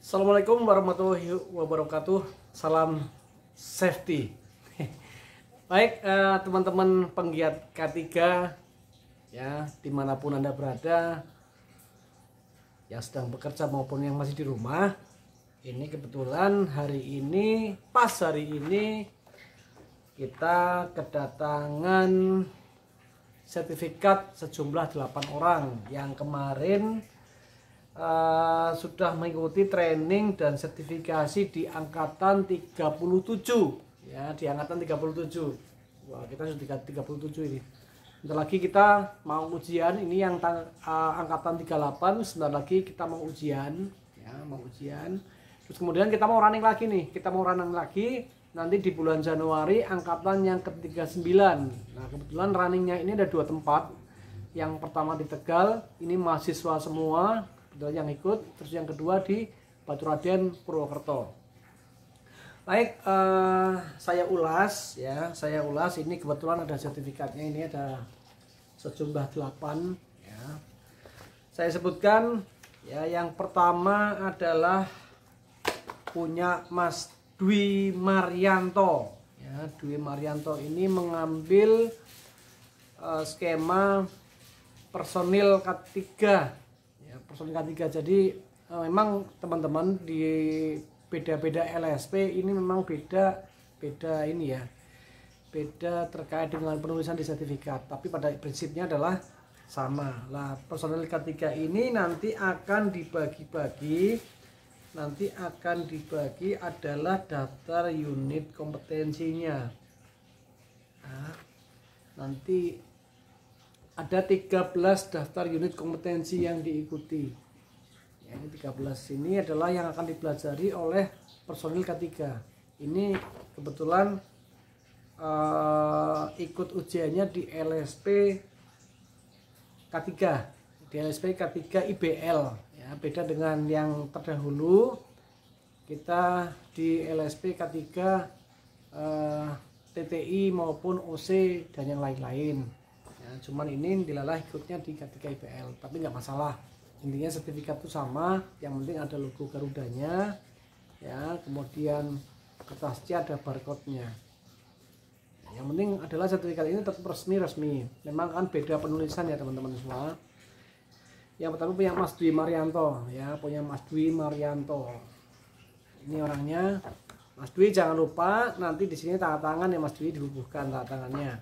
Assalamualaikum warahmatullahi wabarakatuh. Salam safety. Baik, teman-teman penggiat K3 ya, dimanapun Anda berada, yang sedang bekerja maupun yang masih di rumah. Ini kebetulan hari ini kita kedatangan sertifikat sejumlah 8 orang yang kemarin sudah mengikuti training dan sertifikasi di angkatan 37 ya, di angkatan 37. Wah, kita sudah 37 ini. Bentar lagi kita mau ujian, ini yang angkatan 38, sebentar lagi kita mau ujian ya, mau ujian. Terus kemudian kita mau running lagi nih, nanti di bulan Januari angkatan yang ke-39. Nah, kebetulan runningnya ini ada 2 tempat. Yang pertama di Tegal, ini mahasiswa semua yang ikut, terus yang kedua di Baturaden Purwokerto. Baik, saya ulas ini kebetulan ada sertifikatnya, ini ada sejumlah 8 ya. Saya sebutkan ya, yang pertama adalah punya Mas Dwi Maryanto ya. Dwi Maryanto ini mengambil skema personil K3 ya, personil K3. Jadi memang teman-teman di beda-beda LSP ini memang beda ini ya, beda terkait dengan penulisan di sertifikat, tapi pada prinsipnya adalah sama lah. Personil K3 ini nanti akan dibagi adalah daftar unit kompetensinya. Nah, nanti ada 13 daftar unit kompetensi yang diikuti. Ya, ini 13 ini adalah yang akan dipelajari oleh personil K3. Ini kebetulan ikut ujiannya di LSP K3, di LSP K3 IBL ya, beda dengan yang terdahulu. Kita di LSP K3 TTI maupun OC dan yang lain-lain ya, cuman ini dilalah ikutnya di K3 IBL, tapi nggak masalah, intinya sertifikat itu sama, yang penting ada logo Garudanya ya, kemudian kertasnya ada barcode-nya. Yang penting adalah sertifikat ini tetap resmi. Memang kan beda penulisan ya teman-teman semua. Yang pertama punya Mas Dwi Maryanto ya, punya Mas Dwi Maryanto. Ini orangnya. Mas Dwi jangan lupa nanti di sini tanda tangan ya, Mas Dwi dibubuhkan tanda tangannya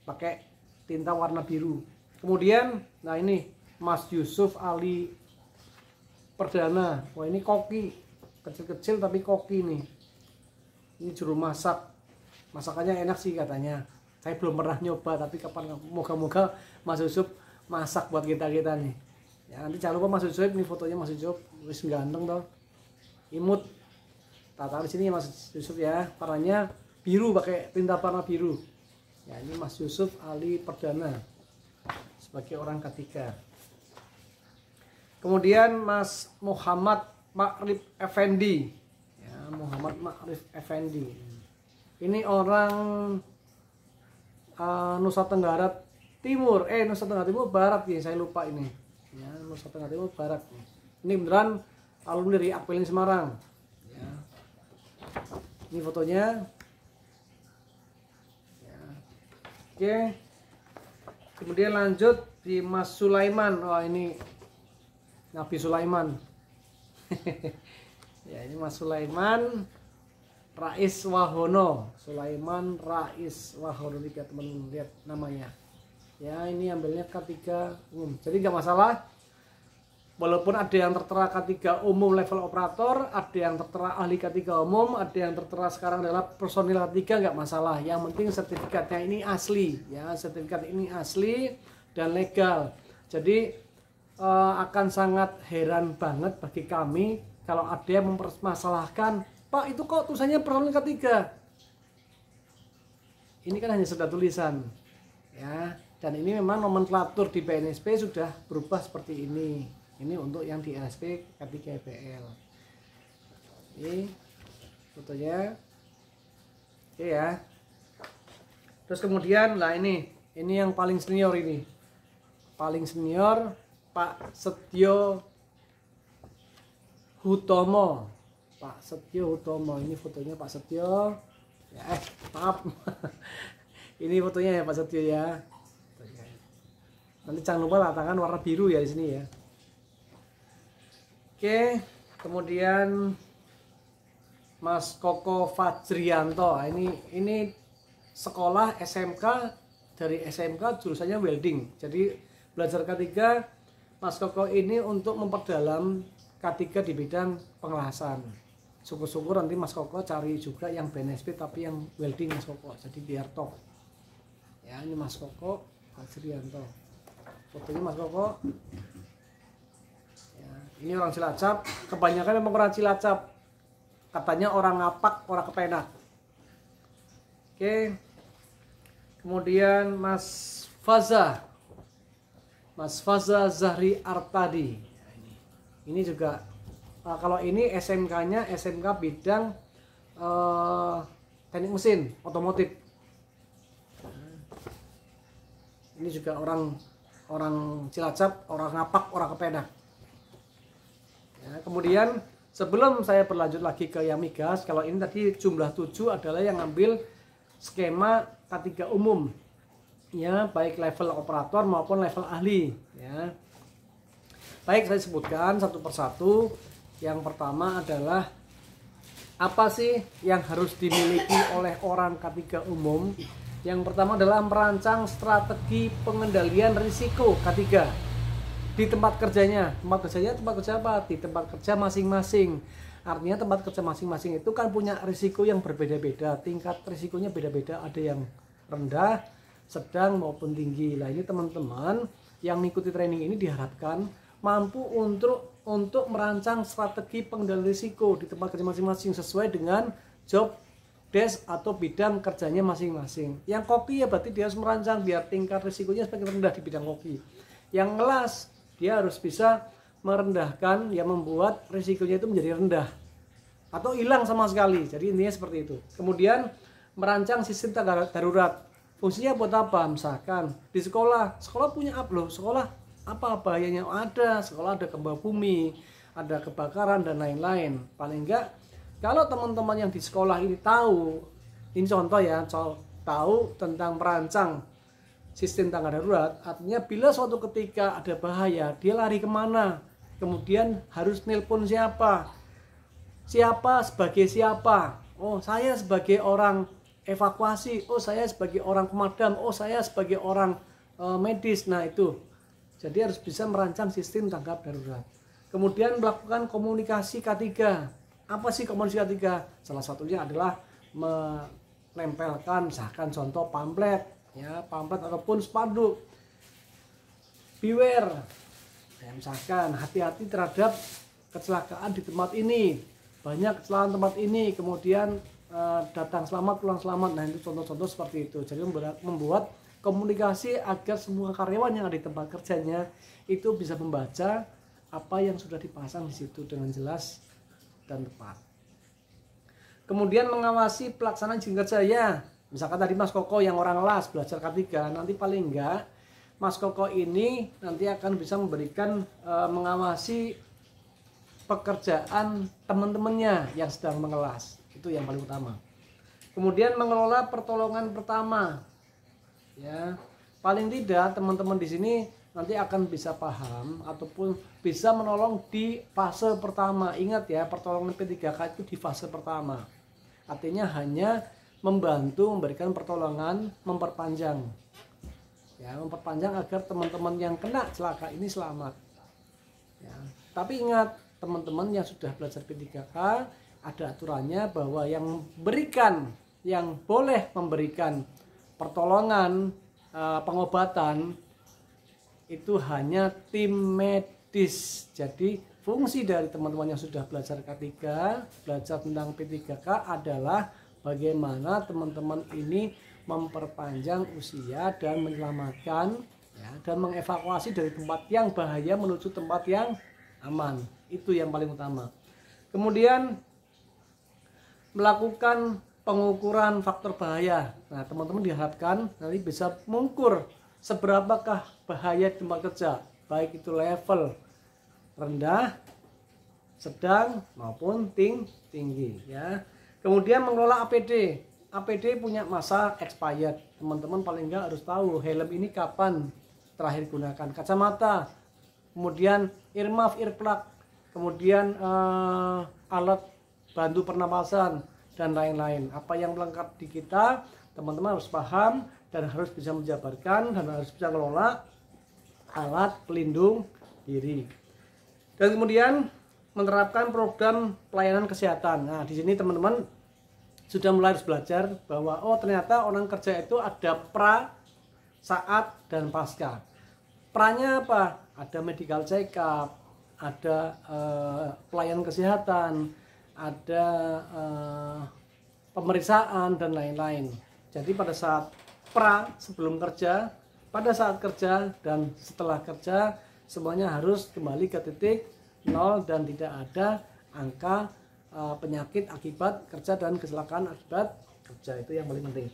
pakai tinta warna biru. Kemudian nah ini Mas Yusuf Ali Perdana. Wah, ini koki, kecil-kecil tapi koki nih. Ini juru masak. Masakannya enak sih katanya. Saya belum pernah nyoba, tapi kapan moga-moga Mas Yusuf masak buat kita nih. Ya, nanti jangan lupa Mas Yusuf, ini fotonya Mas Yusuf, wis ganteng toh. Imut. Taruh di sini Mas Yusuf ya. Warnanya biru, pakai tinta warna biru. Ya, ini Mas Yusuf Ali Perdana sebagai orang K3. Kemudian Mas Muhammad Ma'rif Effendi. Ya, Muhammad Ma'rif Effendi. Ini orang Nusa Tenggara Timur, Nusa Tenggara Timur Barat ya, saya lupa ini. Ya, Nusa Tenggara Timur Barat. Ini beneran alumni dari Akpelin Semarang. Ya. Ini fotonya. Ya. Oke. Kemudian lanjut di Mas Sulaiman. Oh, ini Nabi Sulaiman. Ya, ini Mas Sulaiman Rais Wahono. Sulaiman Rais Wahono, tiga teman lihat namanya. Ya, ini ambilnya K3 umum. Jadi nggak masalah. Walaupun ada yang tertera K3 umum level operator, ada yang tertera ahli K3 umum, ada yang tertera sekarang adalah personil K3, nggak masalah. Yang penting sertifikatnya ini asli, ya, sertifikat ini asli dan legal. Jadi akan sangat heran banget bagi kami kalau ada yang mempermasalahkan, Pak itu kok tulisannya personil K3. Ini kan hanya sudah tulisan, ya. Dan ini memang nomenklatur di BNSP sudah berubah seperti ini. Ini untuk yang di LSP K3 IBL. Ini fotonya. Oke ya. Terus kemudian lah ini yang paling senior ini. Paling senior Pak Setio Hutomo. Pak Setio Hutomo, ini fotonya Pak Setio ya, maaf ini fotonya ya Pak Setio ya. Nanti jangan lupa letakkan warna biru ya di sini ya. Oke, kemudian Mas Koko Fajrianto. Nah, ini sekolah SMK, dari SMK jurusannya welding. Jadi belajar K3 Mas Koko ini untuk memperdalam K3 di bidang pengelasan. Syukur-syukur nanti Mas Koko cari juga yang BNSP tapi yang welding Mas Koko. Jadi biar top. Ya, ini Mas Koko Fajrianto. Fotonya Mas Koko. Ya, ini orang Cilacap. Kebanyakan memang orang Cilacap. Katanya orang Ngapak, orang Kepenak. Oke. Kemudian Mas Faza Zahri Artadi. Ini juga kalau ini SMK-nya SMK bidang teknik mesin otomotif. Ini juga orang Cilacap, orang Ngapak, orang Kepenak. Ya, kemudian sebelum saya berlanjut lagi ke yang migas, kalau ini tadi jumlah 7 adalah yang ngambil skema K3 umum. Ya, baik level operator maupun level ahli, ya. Baik, saya sebutkan satu persatu. Yang pertama adalah apa sih yang harus dimiliki oleh orang K3 umum? Yang pertama adalah merancang strategi pengendalian risiko K3 di tempat kerjanya. Tempat kerja apa? Di tempat kerja masing-masing. Artinya tempat kerja masing-masing itu kan punya risiko yang berbeda-beda. Tingkat risikonya beda-beda, ada yang rendah, sedang maupun tinggi. Nah, ini teman-teman yang mengikuti training ini diharapkan mampu untuk merancang strategi pengendalian risiko di tempat kerja masing-masing sesuai dengan job desk atau bidang kerjanya masing-masing. Yang koki ya berarti dia harus merancang biar tingkat risikonya semakin rendah di bidang koki. Yang ngelas dia harus bisa merendahkan, yang membuat risikonya itu menjadi rendah atau hilang sama sekali. Jadi intinya seperti itu. Kemudian merancang sistem tanggap darurat. Fungsinya buat apa? Misalkan di sekolah punya apa loh? Sekolah apa bahayanya ada? Sekolah ada gempa bumi, ada kebakaran dan lain-lain. Paling enggak kalau teman-teman yang di sekolah ini tahu, ini contoh ya, tahu tentang merancang sistem tanggap darurat, artinya bila suatu ketika ada bahaya, dia lari kemana, kemudian harus nelpon siapa sebagai siapa. Oh, saya sebagai orang evakuasi, oh saya sebagai orang pemadam, oh saya sebagai orang medis. Nah itu, jadi harus bisa merancang sistem tanggap darurat. Kemudian melakukan komunikasi K3. Apa sih komunikasi K3? Salah satunya adalah menempelkan, misalkan contoh pamflet, ya, pamflet ataupun spanduk. Beware, ya, misalkan hati-hati terhadap kecelakaan di tempat ini, banyak kecelakaan tempat ini, kemudian datang selamat pulang selamat. Nah itu contoh-contoh seperti itu. Jadi membuat komunikasi agar semua karyawan yang ada di tempat kerjanya itu bisa membaca apa yang sudah dipasang di situ dengan jelas dan tepat. Kemudian mengawasi pelaksanaan izin kerja ya. Misalkan tadi Mas Koko yang orang las belajar K3, nanti paling enggak Mas Koko ini nanti akan bisa memberikan mengawasi pekerjaan teman-temannya yang sedang mengelas. Itu yang paling utama. Kemudian mengelola pertolongan pertama. Ya, paling tidak teman-teman di sini nanti akan bisa paham ataupun bisa menolong di fase pertama. Ingat ya, pertolongan P3K itu di fase pertama. Artinya hanya membantu memberikan pertolongan, memperpanjang. Ya, memperpanjang agar teman-teman yang kena celaka ini selamat. Ya, tapi ingat, teman-teman yang sudah belajar P3K ada aturannya bahwa yang boleh memberikan pertolongan, pengobatan itu hanya tim medis. Jadi fungsi dari teman-teman yang sudah belajar K3, belajar tentang P3K adalah bagaimana teman-teman ini memperpanjang usia dan menyelamatkan, ya, dan mengevakuasi dari tempat yang bahaya menuju tempat yang aman. Itu yang paling utama. Kemudian melakukan pengukuran faktor bahaya. Nah, teman-teman diharapkan nanti bisa mengukur seberapakah bahaya di tempat kerja, baik itu level rendah, sedang maupun tinggi ya. Kemudian mengelola APD. APD punya masa expired. Teman-teman paling enggak harus tahu helm ini kapan terakhir gunakan. Kacamata, kemudian earmuff, earplug, kemudian alat bantu pernapasan dan lain-lain. Apa yang melengkap di kita, teman-teman harus paham dan harus bisa menjabarkan dan harus bisa mengelola alat pelindung diri. Dan kemudian menerapkan program pelayanan kesehatan. Nah, di sini teman-teman sudah mulai harus belajar bahwa oh ternyata orang kerja itu ada pra, saat, dan pasca. Pranya apa? Ada medical check up, ada pelayanan kesehatan, ada pemeriksaan dan lain-lain. Jadi pada saat pra sebelum kerja, pada saat kerja dan setelah kerja semuanya harus kembali ke titik nol dan tidak ada angka penyakit akibat kerja dan kecelakaan akibat kerja. Itu yang paling penting.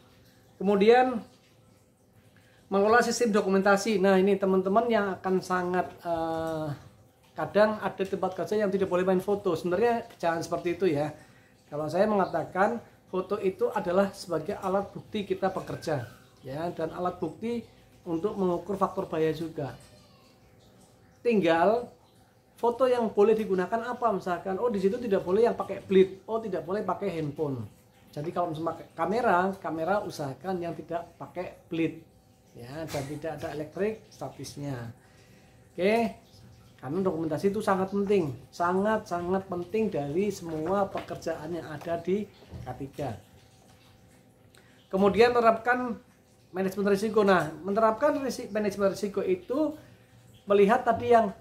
Kemudian mengelola sistem dokumentasi. Nah ini teman-teman yang akan sangat kadang ada tempat kerja yang tidak boleh main foto. Sebenarnya jangan seperti itu ya. Kalau saya mengatakan foto itu adalah sebagai alat bukti kita bekerja ya, dan alat bukti untuk mengukur faktor bahaya juga. Tinggal foto yang boleh digunakan apa, misalkan oh di situ tidak boleh yang pakai bleed, oh tidak boleh pakai handphone. Jadi kalau misalnya pakai kamera usahakan yang tidak pakai bleed ya, dan tidak ada elektrik statisnya. Oke, karena dokumentasi itu sangat penting, sangat penting dari semua pekerjaan yang ada di K3. Kemudian menerapkan manajemen risiko. Nah, menerapkan manajemen risiko itu melihat tadi yang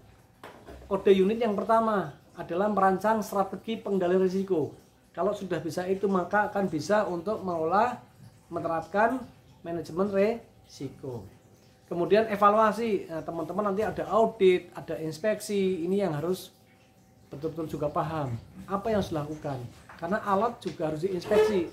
kode unit yang pertama adalah merancang strategi pengendalian risiko. Kalau sudah bisa itu maka akan bisa untuk menerapkan manajemen risiko. Kemudian evaluasi. Nah, teman-teman nanti ada audit, ada inspeksi. Ini yang harus betul-betul juga paham apa yang harus dilakukan. Karena alat juga harus diinspeksi.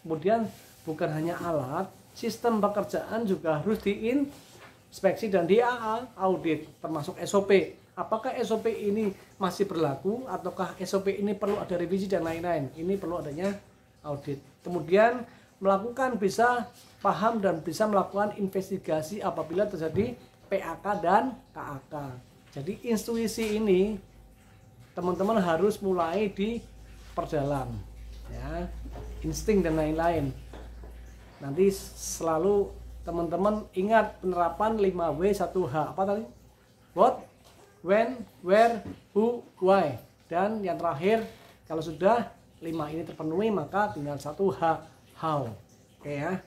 Kemudian bukan hanya alat, sistem pekerjaan juga harus diinspeksi dan diaudit, termasuk SOP. Apakah SOP ini masih berlaku ataukah SOP ini perlu ada revisi dan lain-lain. Ini perlu adanya audit. Kemudian melakukan bisa paham dan bisa melakukan investigasi apabila terjadi PAK dan KAK. Jadi intuisi ini teman-teman harus mulai diperdalam ya, insting dan lain-lain. Nanti selalu teman-teman ingat penerapan 5W 1H. Apa tadi? What, when, where, who, why. Dan yang terakhir, kalau sudah 5 ini terpenuhi maka tinggal 1H, how. Oke ya.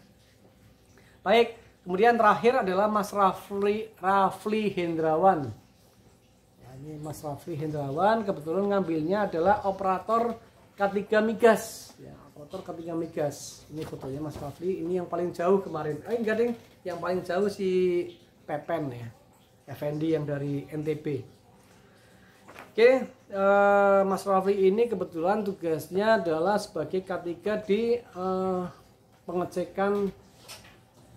Baik, kemudian terakhir adalah Mas Rafli Hendrawan. Ya, ini Mas Rafli Hendrawan kebetulan ngambilnya adalah operator K3 Migas. Ya, operator K3 Migas. Ini fotonya Mas Rafli. Ini yang paling jauh kemarin. Enggak ding, yang paling jauh si Pepen ya. Effendi yang dari NTB. Oke, Mas Rafli ini kebetulan tugasnya adalah sebagai K3 di pengecekan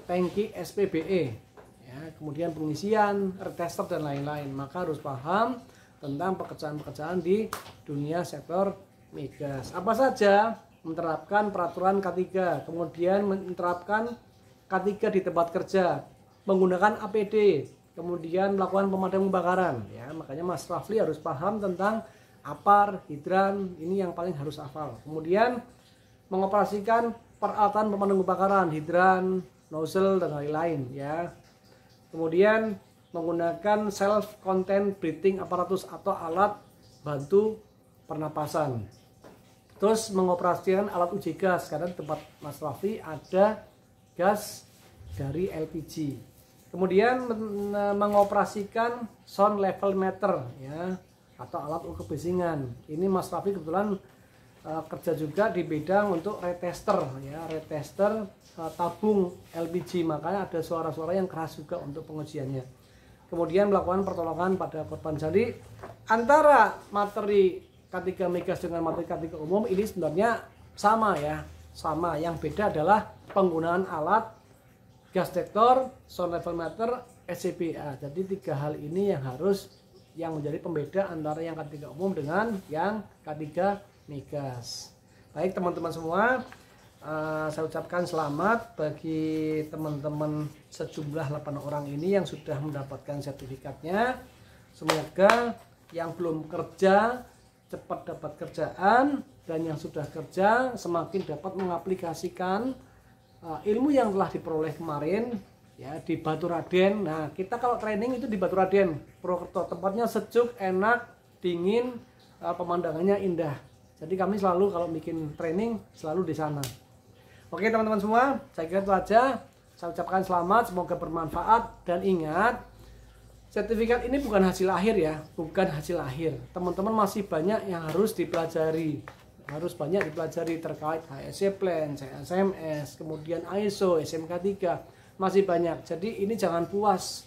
tangki SPBE ya, kemudian pengisian, retester dan lain-lain. Maka harus paham tentang pekerjaan-pekerjaan di dunia sektor migas. Apa saja? Menerapkan peraturan K3, kemudian menerapkan K3 di tempat kerja, menggunakan APD, kemudian melakukan pemadam kebakaran ya. Makanya Mas Rafli harus paham tentang APAR, hidran, ini yang paling harus hafal. Kemudian mengoperasikan peralatan pemadam kebakaran, hidran, nozzle dan lain-lain ya. Kemudian menggunakan self contained breathing apparatus atau alat bantu pernapasan. Terus mengoperasikan alat uji gas karena di tempat Mas Rafli ada gas dari LPG. Kemudian mengoperasikan sound level meter ya, atau alat ukur kebisingan. Ini Mas Rafli kebetulan kerja juga di bidang untuk retester ya, retester tabung LPG, makanya ada suara-suara yang keras juga untuk pengujiannya. Kemudian melakukan pertolongan pada korban. Jadi antara materi K3 Migas dengan materi K3 umum ini sebenarnya sama ya, sama. Yang beda adalah penggunaan alat gas detektor, sound level meter, SCBA. Jadi 3 hal ini yang harus yang menjadi pembeda antara yang K3 umum dengan yang K3 migas. Baik teman-teman semua, saya ucapkan selamat bagi teman-teman sejumlah 8 orang ini yang sudah mendapatkan sertifikatnya. Semoga yang belum kerja cepat dapat kerjaan, dan yang sudah kerja semakin dapat mengaplikasikan ilmu yang telah diperoleh kemarin ya di Baturaden. Nah, kita kalau training itu di Baturaden, Purwokerto, tempatnya sejuk, enak, dingin, pemandangannya indah. Jadi kami selalu kalau bikin training selalu di sana. Oke teman-teman semua, saya kira itu aja. Saya ucapkan selamat, semoga bermanfaat, dan ingat, sertifikat ini bukan hasil akhir ya, bukan hasil akhir. Teman-teman masih banyak yang harus dipelajari. Harus banyak dipelajari terkait HSE Plan, CSMS, kemudian ISO, SMK 3, masih banyak. Jadi ini jangan puas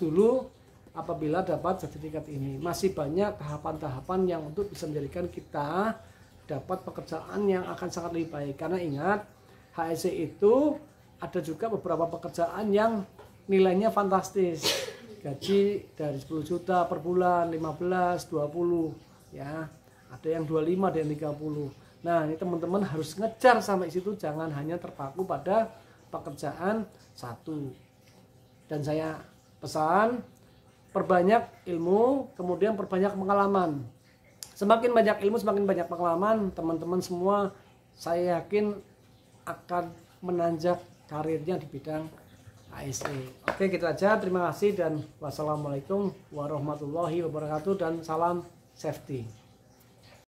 dulu apabila dapat sertifikat ini. Masih banyak tahapan-tahapan yang untuk bisa menjadikan kita dapat pekerjaan yang akan sangat lebih baik. Karena ingat, HSE itu ada juga beberapa pekerjaan yang nilainya fantastis. Gaji dari 10 juta per bulan, 15, 20 ya. Ada yang 25, ada yang 30. Nah, ini teman-teman harus ngejar sampai situ, jangan hanya terpaku pada pekerjaan satu. Dan saya pesan, perbanyak ilmu, kemudian perbanyak pengalaman. Semakin banyak ilmu, semakin banyak pengalaman, teman-teman semua saya yakin akan menanjak karirnya di bidang HSE. Oke, gitu aja. Terima kasih dan wassalamualaikum warahmatullahi wabarakatuh, dan salam safety.